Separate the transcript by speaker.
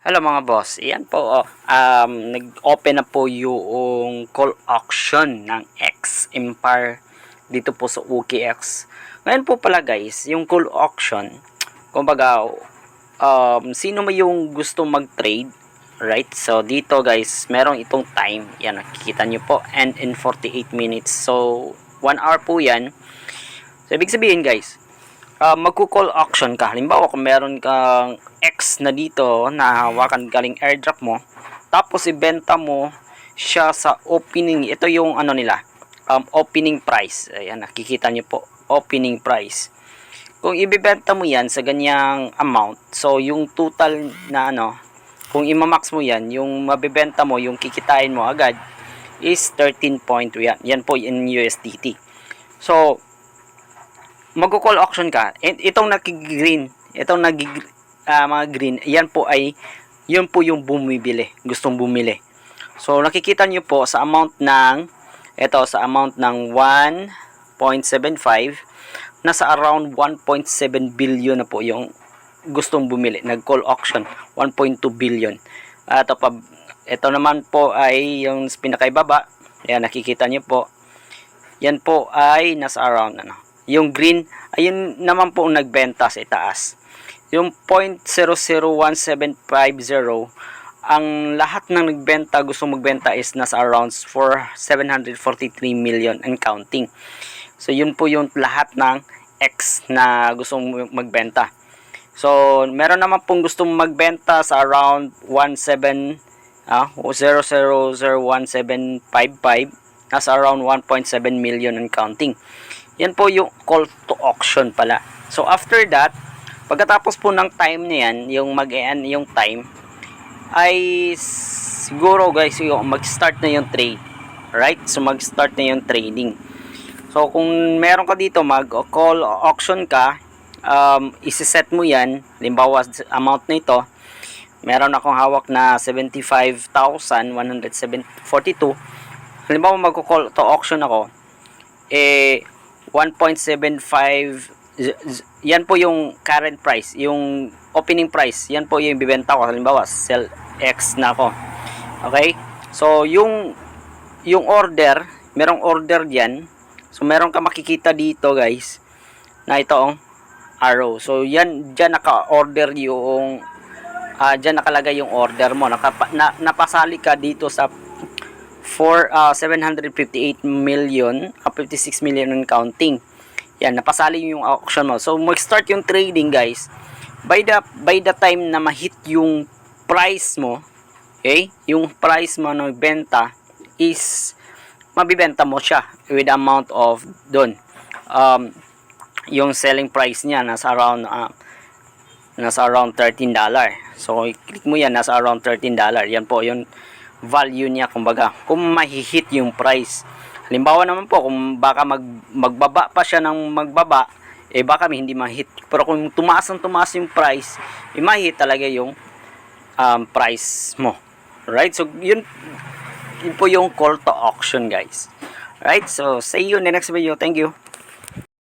Speaker 1: Hello mga boss, iyan po, nag-open na po yung call auction ng X Empire dito po sa OKX. Ngayon po pala guys, yung call auction, kumbaga, sino mo yung gusto mag-trade, right? So dito guys, merong itong time, yan nakikita nyo po, and in 48 minutes. So 1 hour po yan. So ibig sabihin guys, magko-call auction ka. Halimbawa, kung meron kang X na dito na hawakan galing airdrop mo, tapos ibenta mo siya sa opening. Ito yung ano nila, opening price. Ayan, nakikita nyo po, opening price. Kung ibebenta mo yan sa ganyang amount, so yung total na ano, kung imamax mo yan, yung mabebenta mo, yung kikitain mo agad is 13 point yan. Yan po in USDT. So magko-call auction ka, itong naki-green, itong mga green, yan po ay yun po yung bumibili, gustong bumili. So nakikita nyo po sa amount ng sa amount ng 1.75, nasa around 1.7 billion na po yung gustong bumili. Nag-call auction 1.2 billion. Ito naman po ay yung pinakaibaba. Ayan, nakikita nyo po. Yan po ay nasa around ano. Yung green, ayun naman po nagbenta sa itaas. Yung 0.001750, ang lahat ng nagbenta, gusto magbenta is nasa around for 743 million and counting. So yun po yung lahat ng X na gustong magbenta. So meron naman pong gustong magbenta sa around 0.001755, nasa around 1.7 million and counting. Yan po yung call to auction pala. So after that, pagkatapos po ng time na yan, yung mag-end yung time, ay siguro guys, mag-start na yung trade. Right? So mag-start na yung trading. So kung meron ka dito, mag-call auction ka, isi-set mo yan, limbawa amount na ito, meron akong hawak na 75,142. Halimbawa mag-call to auction ako, 1.75, yan po yung current price, yung opening price, yan po yung bibenta ko. Halimbawa sell X na ako, okay? So yung order, merong order diyan. So meron ka makikita dito guys na ito arrow. So yan, diyan naka-order yung diyan nakalagay yung order mo. Napasali ka dito sa 758 million, 56 million and counting. Yan, napasali yung auction mo. So mag-start yung trading guys. By the time na ma-hit yung price mo, okay? Yung price mo na benta is mabibenta mo siya with amount of doon. Yung selling price niya nasa around $13. So i-click mo yan, nasa around $13. Yan po yung value niya, kumbaga kung mahihit yung price. Halimbawa naman po, kung baka magbaba pa siya ng magbaba, baka hindi mahit. Pero kung tumaas yung price, mahit talaga yung price mo. Right? So yun po yung call to auction guys. Right? So see you in the next video. Thank you.